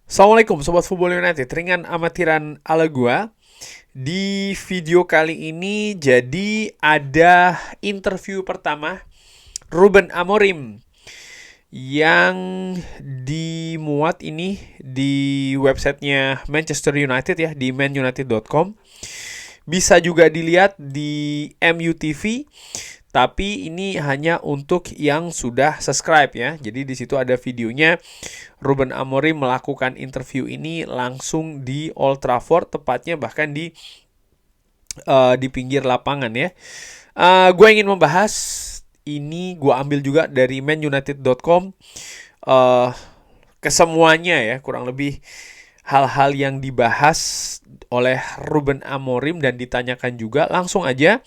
Assalamualaikum Sobat Football United, ringan amatiran ala gua. Di video kali ini jadi ada interview pertama Ruben Amorim yang dimuat ini di websitenya Manchester United ya, di manunited.com. Bisa juga dilihat di MUTV, tapi ini hanya untuk yang sudah subscribe ya. Jadi di situ ada videonya Ruben Amorim melakukan interview ini langsung di Old Trafford, tepatnya bahkan di pinggir lapangan ya. Gue ingin membahas ini, gue ambil juga dari manunited.com, kesemuanya ya, kurang lebih hal-hal yang dibahas oleh Ruben Amorim dan ditanyakan juga. Langsung aja,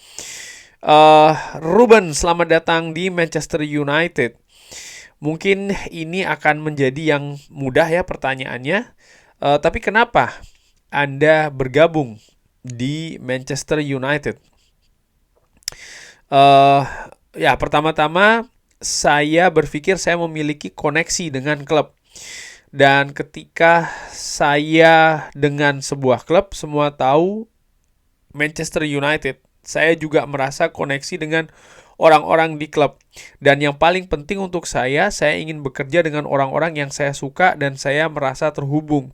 Ruben, selamat datang di Manchester United. Mungkin ini akan menjadi yang mudah ya pertanyaannya. Tapi kenapa Anda bergabung di Manchester United? Ya, pertama-tama saya berpikir saya memiliki koneksi dengan klub. Dan ketika saya dengan sebuah klub, semua tahu Manchester United, saya juga merasa koneksi dengan orang-orang di klub. Dan yang paling penting untuk saya ingin bekerja dengan orang-orang yang saya suka dan saya merasa terhubung.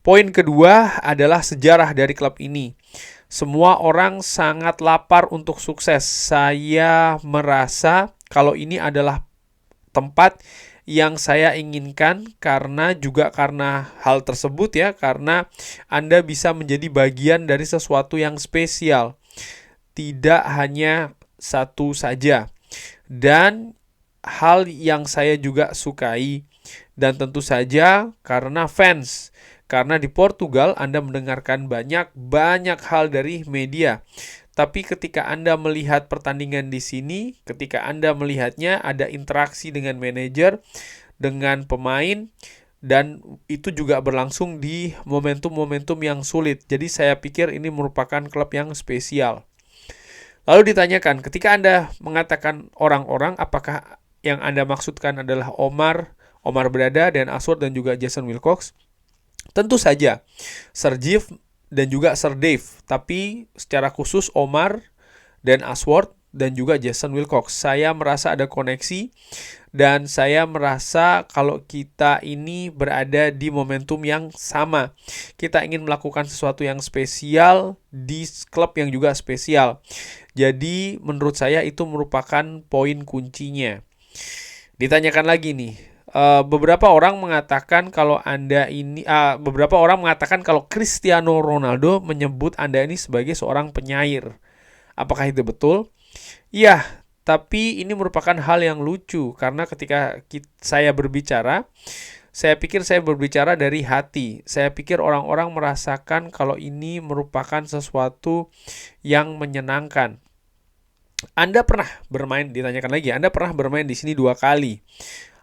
Poin kedua adalah sejarah dari klub ini. Semua orang sangat lapar untuk sukses. Saya merasa kalau ini adalah tempat yang saya inginkan karena hal tersebut ya, karena Anda bisa menjadi bagian dari sesuatu yang spesial, tidak hanya satu saja. Dan hal yang saya juga sukai, dan tentu saja karena fans, karena di Portugal Anda mendengarkan banyak hal dari media. Tapi ketika Anda melihat pertandingan di sini, ketika Anda melihatnya ada interaksi dengan manajer, dengan pemain, dan itu juga berlangsung di momentum-momentum yang sulit. Jadi saya pikir ini merupakan klub yang spesial. Lalu ditanyakan, ketika Anda mengatakan orang-orang, apakah yang Anda maksudkan adalah Omar Berada, Dan Ashworth, dan juga Jason Wilcox? Tentu saja, Sir Jeff dan juga Sir Dave, tapi secara khusus Omar, Dan Ashworth, dan juga Jason Wilcox. Saya merasa ada koneksi dan saya merasa kalau kita ini berada di momentum yang sama. Kita ingin melakukan sesuatu yang spesial di klub yang juga spesial. Jadi menurut saya itu merupakan poin kuncinya. Ditanyakan lagi nih, beberapa orang mengatakan kalau Cristiano Ronaldo menyebut Anda ini sebagai seorang penyair. Apakah itu betul? Iya, tapi ini merupakan hal yang lucu karena ketika saya berbicara, saya pikir saya berbicara dari hati. Saya pikir orang-orang merasakan kalau ini merupakan sesuatu yang menyenangkan. Anda pernah bermain, ditanyakan lagi, Anda pernah bermain di sini 2 kali.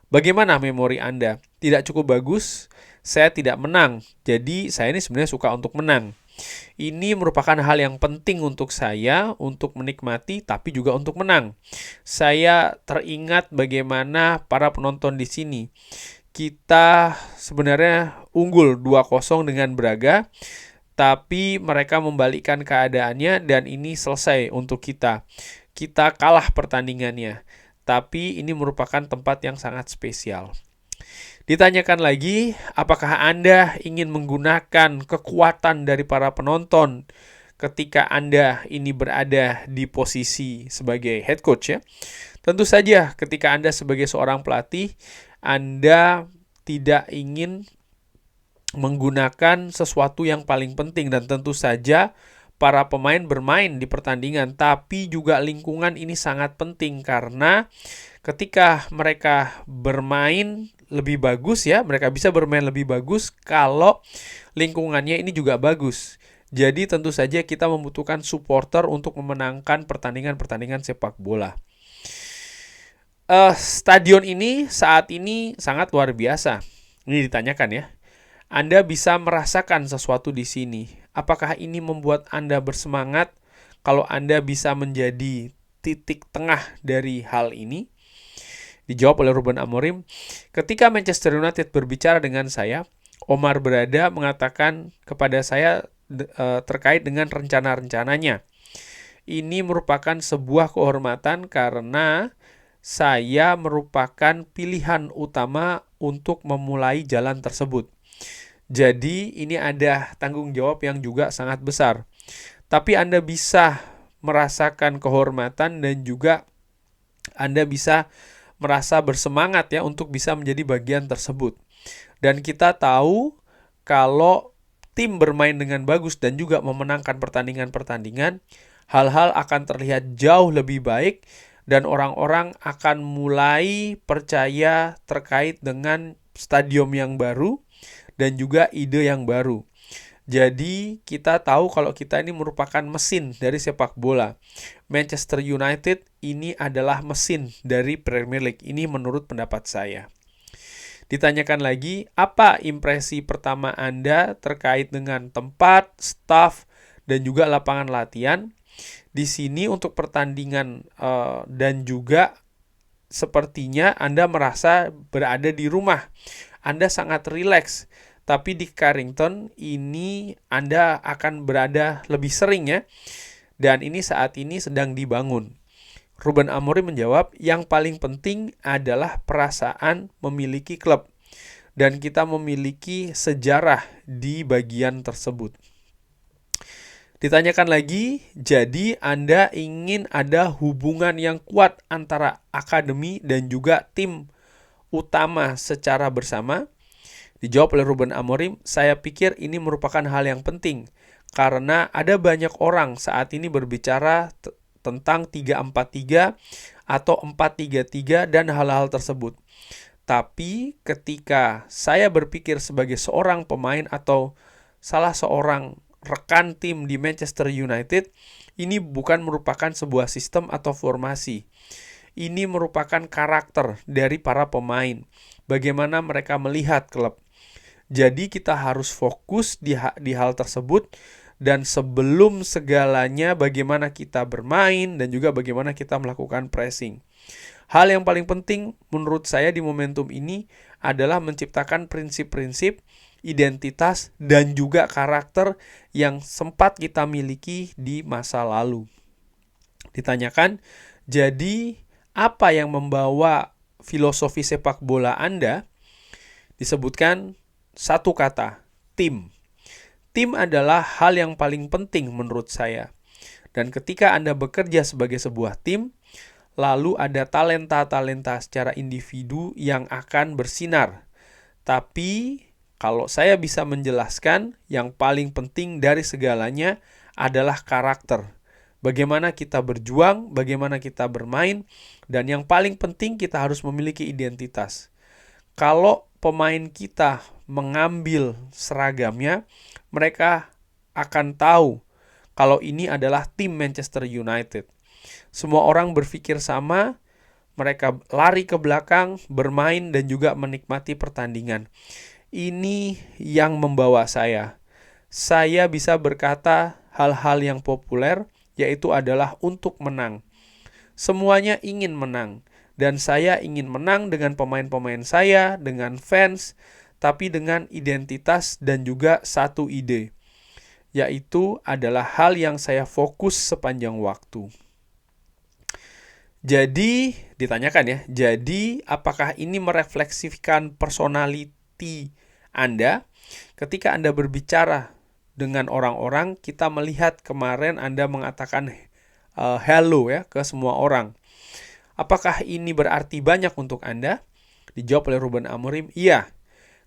Bagaimana memori Anda? Tidak cukup bagus, saya tidak menang. Jadi saya ini sebenarnya suka untuk menang. Ini merupakan hal yang penting untuk saya, untuk menikmati, tapi juga untuk menang. Saya teringat bagaimana para penonton di sini. Kita sebenarnya unggul 2-0 dengan Braga, tapi mereka membalikkan keadaannya dan ini selesai untuk kita. Kita kalah pertandingannya, tapi ini merupakan tempat yang sangat spesial. Ditanyakan lagi, apakah Anda ingin menggunakan kekuatan dari para penonton ketika Anda ini berada di posisi sebagai head coach ya? Tentu saja ketika Anda sebagai seorang pelatih, Anda tidak ingin menggunakan sesuatu yang paling penting, dan tentu saja para pemain bermain di pertandingan, tapi juga lingkungan ini sangat penting karena ketika mereka bermain lebih bagus ya, mereka bisa bermain lebih bagus kalau lingkungannya ini juga bagus. Jadi tentu saja kita membutuhkan supporter untuk memenangkan pertandingan-pertandingan sepak bola. Stadion ini saat ini sangat luar biasa. Ini ditanyakan ya. Anda bisa merasakan sesuatu di sini. Apakah ini membuat Anda bersemangat kalau Anda bisa menjadi titik tengah dari hal ini? Dijawab oleh Ruben Amorim, ketika Manchester United berbicara dengan saya, Omar Berada mengatakan kepada saya terkait dengan rencana-rencananya. Ini merupakan sebuah kehormatan karena saya merupakan pilihan utama untuk memulai jalan tersebut. Jadi ini ada tanggung jawab yang juga sangat besar. Tapi Anda bisa merasakan kehormatan dan juga Anda bisa merasa bersemangat ya untuk bisa menjadi bagian tersebut. Dan kita tahu kalau tim bermain dengan bagus dan juga memenangkan pertandingan-pertandingan, hal-hal akan terlihat jauh lebih baik dan orang-orang akan mulai percaya terkait dengan stadium yang baru dan juga ide yang baru. Jadi kita tahu kalau kita ini merupakan mesin dari sepak bola. Manchester United ini adalah mesin dari Premier League. Ini menurut pendapat saya. Ditanyakan lagi, apa impresi pertama Anda terkait dengan tempat, staf, dan juga lapangan latihan? Di sini untuk pertandingan dan juga sepertinya Anda merasa berada di rumah. Anda sangat rileks. Tapi di Carrington ini Anda akan berada lebih sering ya. Dan ini saat ini sedang dibangun. Ruben Amorim menjawab, yang paling penting adalah perasaan memiliki klub. Dan kita memiliki sejarah di bagian tersebut. Ditanyakan lagi, jadi Anda ingin ada hubungan yang kuat antara akademi dan juga tim utama secara bersama? Dijawab oleh Ruben Amorim, saya pikir ini merupakan hal yang penting. Karena ada banyak orang saat ini berbicara tentang 3-4-3 atau 4-3-3 dan hal-hal tersebut. Tapi ketika saya berpikir sebagai seorang pemain atau salah seorang rekan tim di Manchester United, ini bukan merupakan sebuah sistem atau formasi. Ini merupakan karakter dari para pemain. Bagaimana mereka melihat klub. Jadi kita harus fokus di hal tersebut. Dan sebelum segalanya bagaimana kita bermain dan juga bagaimana kita melakukan pressing. Hal yang paling penting menurut saya di momentum ini adalah menciptakan prinsip-prinsip, identitas, dan juga karakter yang sempat kita miliki di masa lalu. Ditanyakan, jadi apa yang membawa filosofi sepak bola Anda? Disebutkan satu kata, tim. Tim adalah hal yang paling penting menurut saya. Dan ketika Anda bekerja sebagai sebuah tim, lalu ada talenta-talenta secara individu yang akan bersinar. Tapi kalau saya bisa menjelaskan, yang paling penting dari segalanya adalah karakter. Bagaimana kita berjuang, bagaimana kita bermain, dan yang paling penting kita harus memiliki identitas. Kalau pemain kita mengambil seragamnya, mereka akan tahu kalau ini adalah tim Manchester United. Semua orang berpikir sama, mereka lari ke belakang, bermain dan juga menikmati pertandingan. Ini yang membawa saya. Saya bisa berkata hal-hal yang populer, yaitu adalah untuk menang. Semuanya ingin menang. Dan saya ingin menang dengan pemain-pemain saya, dengan fans, tapi dengan identitas dan juga satu ide, yaitu adalah hal yang saya fokus sepanjang waktu. Jadi, ditanyakan ya, jadi apakah ini merefleksikan personality Anda? Ketika Anda berbicara dengan orang-orang, kita melihat kemarin Anda mengatakan hello ya ke semua orang. Apakah ini berarti banyak untuk Anda? Dijawab oleh Ruben Amorim, iya.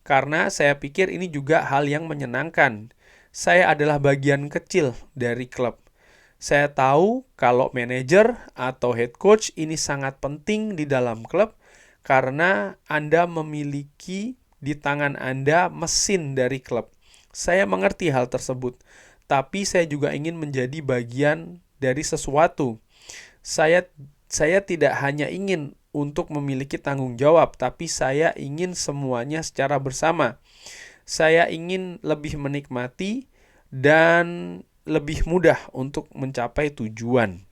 Karena saya pikir ini juga hal yang menyenangkan. Saya adalah bagian kecil dari klub. Saya tahu kalau manajer atau head coach ini sangat penting di dalam klub karena Anda memiliki di tangan Anda mesin dari klub. Saya mengerti hal tersebut, tapi saya juga ingin menjadi bagian dari sesuatu. Saya tidak hanya ingin untuk memiliki tanggung jawab, tapi saya ingin semuanya secara bersama. Saya ingin lebih menikmati dan lebih mudah untuk mencapai tujuan.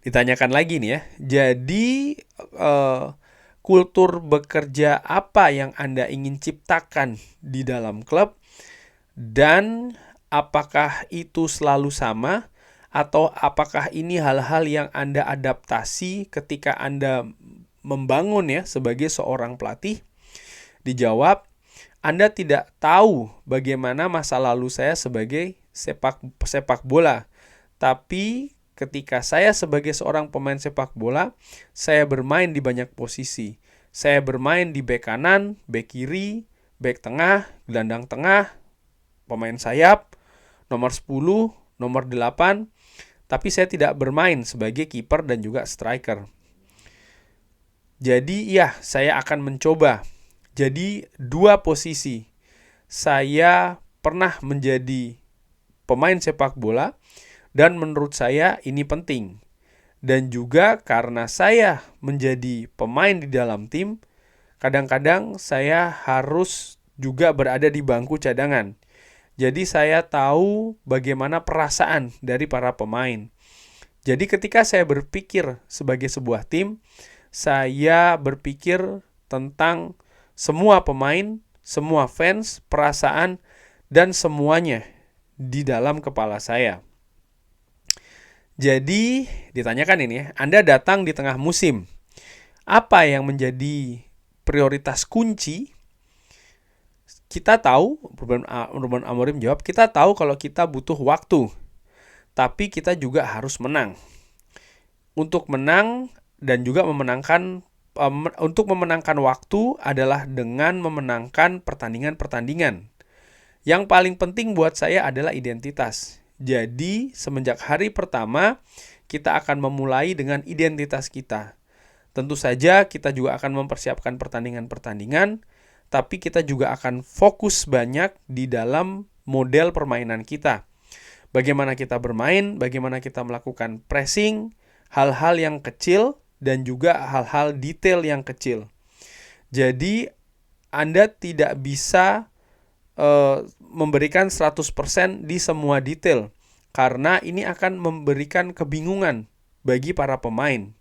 Ditanyakan lagi nih ya, jadi kultur bekerja apa yang Anda ingin ciptakan di dalam klub, dan apakah itu selalu sama, atau apakah ini hal-hal yang Anda adaptasi ketika Anda membangun ya sebagai seorang pelatih? Dijawab, Anda tidak tahu bagaimana masa lalu saya sebagai sepak bola. Tapi ketika saya sebagai seorang pemain sepak bola, saya bermain di banyak posisi. Saya bermain di bek kanan, bek kiri, bek tengah, gelandang tengah, pemain sayap, nomor 10, nomor 8, tapi saya tidak bermain sebagai kiper dan juga striker. Jadi ya, saya akan mencoba. Jadi 2 posisi. Saya pernah menjadi pemain sepak bola, dan menurut saya ini penting. Dan juga karena saya menjadi pemain di dalam tim, kadang-kadang saya harus juga berada di bangku cadangan. Jadi saya tahu bagaimana perasaan dari para pemain. Jadi ketika saya berpikir sebagai sebuah tim, saya berpikir tentang semua pemain, semua fans, perasaan, dan semuanya di dalam kepala saya. Jadi ditanyakan ini ya, Anda datang di tengah musim. Apa yang menjadi prioritas kunci? Kita tahu, Ruben Amorim jawab, kita tahu kalau kita butuh waktu. Tapi kita juga harus menang. Untuk menang dan juga untuk memenangkan waktu adalah dengan memenangkan pertandingan-pertandingan. Yang paling penting buat saya adalah identitas. Jadi, semenjak hari pertama, kita akan memulai dengan identitas kita. Tentu saja kita juga akan mempersiapkan pertandingan-pertandingan, tapi kita juga akan fokus banyak di dalam model permainan kita. Bagaimana kita bermain, bagaimana kita melakukan pressing, hal-hal yang kecil, dan juga hal-hal detail yang kecil. Jadi, Anda tidak bisa memberikan 100% di semua detail, karena ini akan memberikan kebingungan bagi para pemain.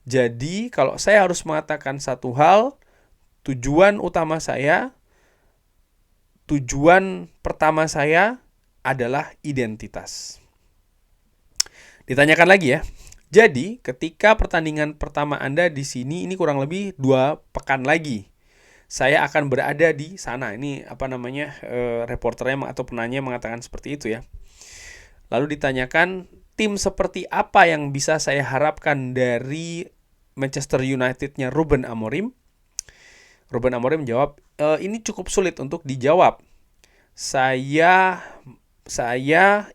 Jadi, kalau saya harus mengatakan satu hal, tujuan pertama saya adalah identitas. Ditanyakan lagi ya. Jadi, ketika pertandingan pertama Anda di sini, ini kurang lebih 2 pekan lagi, saya akan berada di sana. Ini reporternya atau penanya mengatakan seperti itu ya. Lalu ditanyakan, tim seperti apa yang bisa saya harapkan dari Manchester United-nya Ruben Amorim? Ruben Amorim jawab, ini cukup sulit untuk dijawab. Saya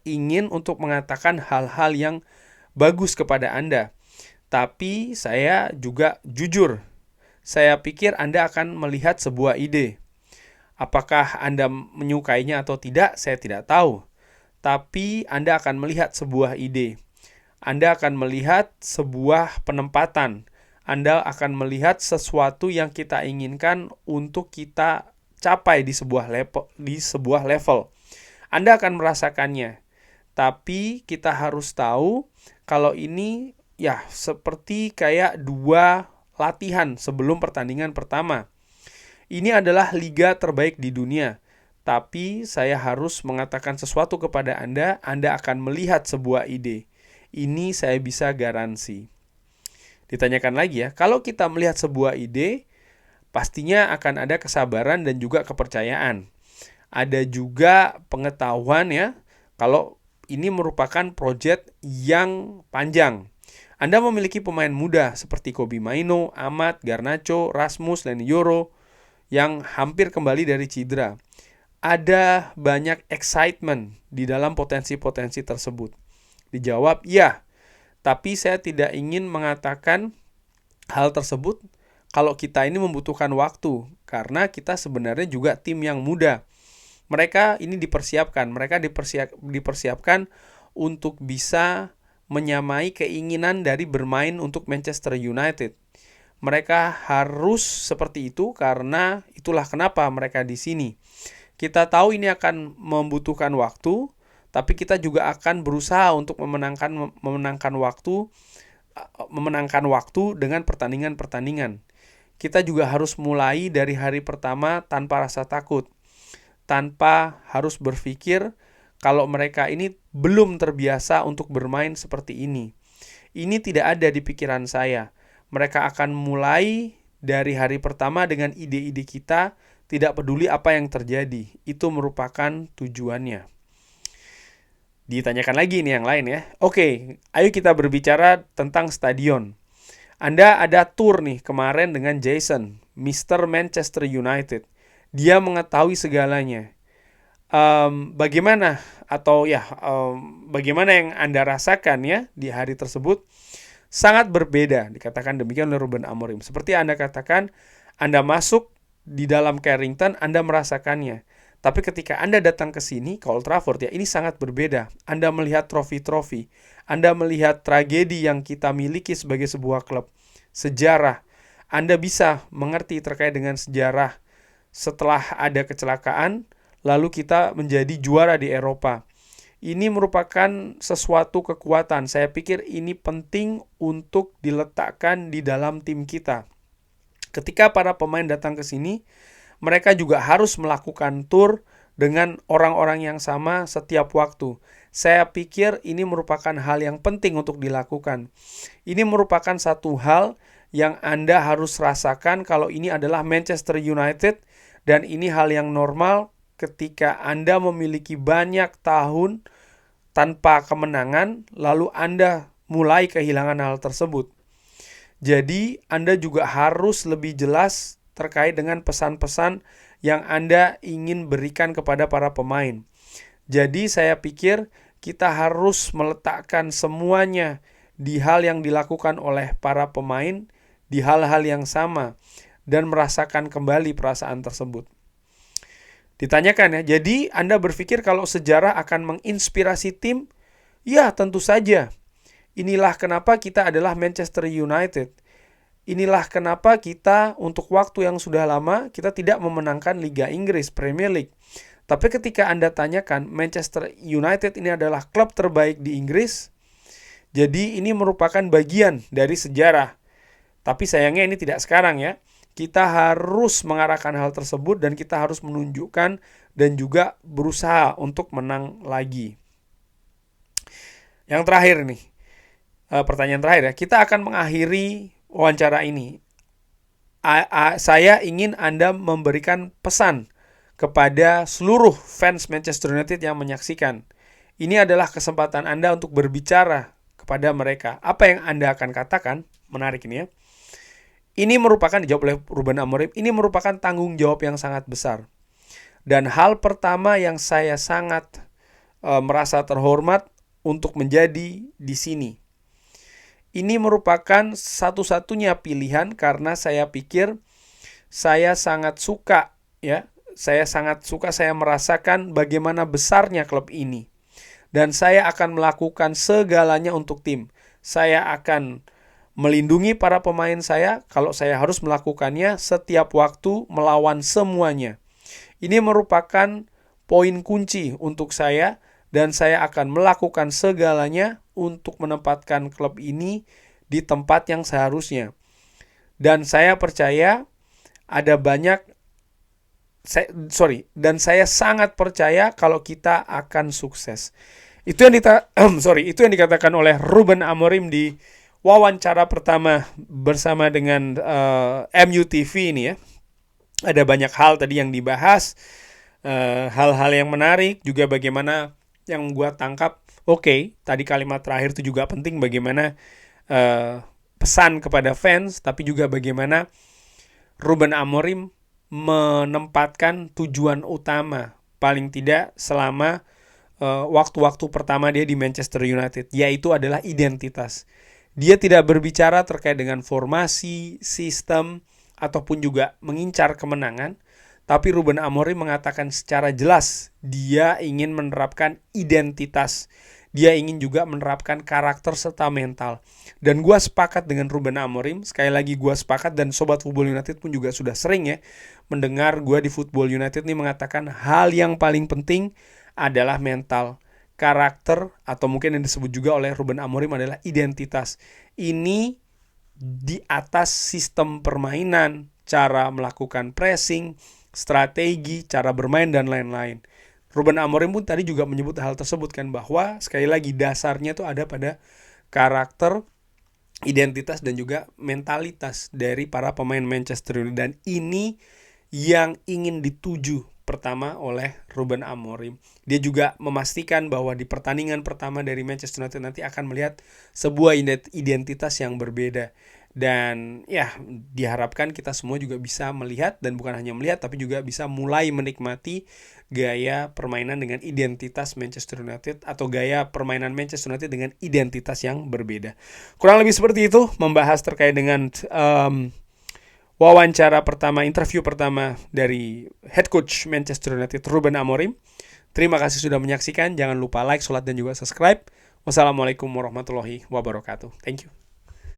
ingin untuk mengatakan hal-hal yang bagus kepada Anda. Tapi saya juga jujur. Saya pikir Anda akan melihat sebuah ide. Apakah Anda menyukainya atau tidak, saya tidak tahu. Tapi Anda akan melihat sebuah ide. Anda akan melihat sebuah penempatan. Anda akan melihat sesuatu yang kita inginkan untuk kita capai di sebuah level. Anda akan merasakannya. Tapi kita harus tahu kalau ini ya seperti kayak 2 latihan sebelum pertandingan pertama. Ini adalah liga terbaik di dunia. Tapi saya harus mengatakan sesuatu kepada Anda akan melihat sebuah ide. Ini saya bisa garansi. Ditanyakan lagi ya, kalau kita melihat sebuah ide, pastinya akan ada kesabaran dan juga kepercayaan. Ada juga pengetahuan ya, kalau ini merupakan proyek yang panjang. Anda memiliki pemain muda seperti Kobbie Mainoo, Amat, Garnacho, Rasmus, dan Yoro yang hampir kembali dari cedera. Ada banyak excitement di dalam potensi-potensi tersebut. Dijawab, ya, tapi saya tidak ingin mengatakan hal tersebut kalau kita ini membutuhkan waktu, karena kita sebenarnya juga tim yang muda. Mereka ini dipersiapkan untuk bisa menyamai keinginan dari bermain untuk Manchester United. Mereka harus seperti itu karena itulah kenapa mereka di sini. Kita tahu ini akan membutuhkan waktu, tapi kita juga akan berusaha untuk memenangkan waktu dengan pertandingan-pertandingan. kita juga harus mulai dari hari pertama tanpa rasa takut, tanpa harus berpikir kalau mereka ini belum terbiasa untuk bermain seperti ini. Ini tidak ada di pikiran saya. Mereka akan mulai dari hari pertama dengan ide-ide kita, tidak peduli apa yang terjadi. Itu merupakan tujuannya. Ditanyakan lagi nih yang lain ya. Oke, ayo kita berbicara tentang stadion. Anda ada tour nih kemarin dengan Jason, Mr. Manchester United. Dia mengetahui segalanya. Bagaimana bagaimana yang Anda rasakan ya di hari tersebut? Sangat berbeda, dikatakan demikian oleh Ruben Amorim. Seperti Anda katakan, Anda masuk di dalam Carrington, Anda merasakannya. Tapi ketika Anda datang ke sini, ke Old Trafford ya, ini sangat berbeda. Anda melihat trofi-trofi, Anda melihat tragedi yang kita miliki sebagai sebuah klub, sejarah. Anda bisa mengerti terkait dengan sejarah setelah ada kecelakaan, lalu kita menjadi juara di Eropa. Ini merupakan sesuatu kekuatan. Saya pikir ini penting untuk diletakkan di dalam tim kita. Ketika para pemain datang ke sini, mereka juga harus melakukan tour dengan orang-orang yang sama setiap waktu. Saya pikir ini merupakan hal yang penting untuk dilakukan. Ini merupakan satu hal yang Anda harus rasakan kalau ini adalah Manchester United, dan ini hal yang normal ketika Anda memiliki banyak tahun tanpa kemenangan, lalu Anda mulai kehilangan hal tersebut. Jadi, Anda juga harus lebih jelas terkait dengan pesan-pesan yang Anda ingin berikan kepada para pemain. Jadi, saya pikir kita harus meletakkan semuanya di hal yang dilakukan oleh para pemain, di hal-hal yang sama, dan merasakan kembali perasaan tersebut. Ditanyakan ya, jadi Anda berpikir kalau sejarah akan menginspirasi tim? Ya, tentu saja. Inilah kenapa kita adalah Manchester United. Inilah kenapa kita untuk waktu yang sudah lama kita tidak memenangkan Liga Inggris, Premier League. Tapi ketika Anda tanyakan, Manchester United ini adalah klub terbaik di Inggris, jadi ini merupakan bagian dari sejarah. Tapi sayangnya ini tidak sekarang ya. Kita harus mengarahkan hal tersebut dan kita harus menunjukkan dan juga berusaha untuk menang lagi. Yang terakhir nih, pertanyaan terakhir ya. Kita akan mengakhiri wawancara ini. Saya ingin Anda memberikan pesan kepada seluruh fans Manchester United yang menyaksikan. Ini adalah kesempatan Anda untuk berbicara kepada mereka. Apa yang Anda akan katakan? Menarik ini ya. Ini merupakan, dijawab oleh Ruben Amorim, ini merupakan tanggung jawab yang sangat besar. Dan hal pertama yang saya sangat merasa terhormat untuk menjadi di sini. Ini merupakan satu-satunya pilihan karena saya pikir saya sangat suka ya. Saya merasakan bagaimana besarnya klub ini. Dan saya akan melakukan segalanya untuk tim. Saya akan melindungi para pemain saya kalau saya harus melakukannya setiap waktu melawan semuanya. Ini merupakan poin kunci untuk saya dan saya akan melakukan segalanya untuk menempatkan klub ini di tempat yang seharusnya. Dan saya percaya dan saya sangat percaya kalau kita akan sukses. Itu yang dikatakan oleh Ruben Amorim di wawancara pertama bersama dengan MUTV ini ya. Ada banyak hal tadi yang dibahas, hal-hal yang menarik, juga bagaimana yang gua tangkap. Oke, tadi kalimat terakhir itu juga penting, bagaimana pesan kepada fans, tapi juga bagaimana Ruben Amorim menempatkan tujuan utama, paling tidak selama waktu-waktu pertama dia di Manchester United, yaitu adalah identitas. Dia tidak berbicara terkait dengan formasi, sistem, ataupun juga mengincar kemenangan. Tapi Ruben Amorim mengatakan secara jelas, dia ingin menerapkan identitas. Dia ingin juga menerapkan karakter serta mental. Dan gue sepakat dengan Ruben Amorim. Sekali lagi gue sepakat, dan Sobat Football United pun juga sudah sering ya mendengar gue di Football United ini mengatakan hal yang paling penting adalah mental. Karakter, atau mungkin yang disebut juga oleh Ruben Amorim adalah identitas. Ini di atas sistem permainan, cara melakukan pressing, strategi, cara bermain, dan lain-lain. Ruben Amorim pun tadi juga menyebut hal tersebut kan, bahwa sekali lagi dasarnya tuh ada pada karakter, identitas, dan juga mentalitas dari para pemain Manchester United. Dan ini yang ingin dituju pertama oleh Ruben Amorim. Dia juga memastikan bahwa di pertandingan pertama dari Manchester United nanti akan melihat sebuah identitas yang berbeda. Dan ya, diharapkan kita semua juga bisa melihat, dan bukan hanya melihat tapi juga bisa mulai menikmati gaya permainan dengan identitas Manchester United, atau gaya permainan Manchester United dengan identitas yang berbeda. Kurang lebih seperti itu membahas terkait dengan wawancara pertama, interview pertama dari head coach Manchester United Ruben Amorim. Terima kasih sudah menyaksikan. Jangan lupa like, sholat, dan juga subscribe. Wassalamualaikum warahmatullahi wabarakatuh. Thank you.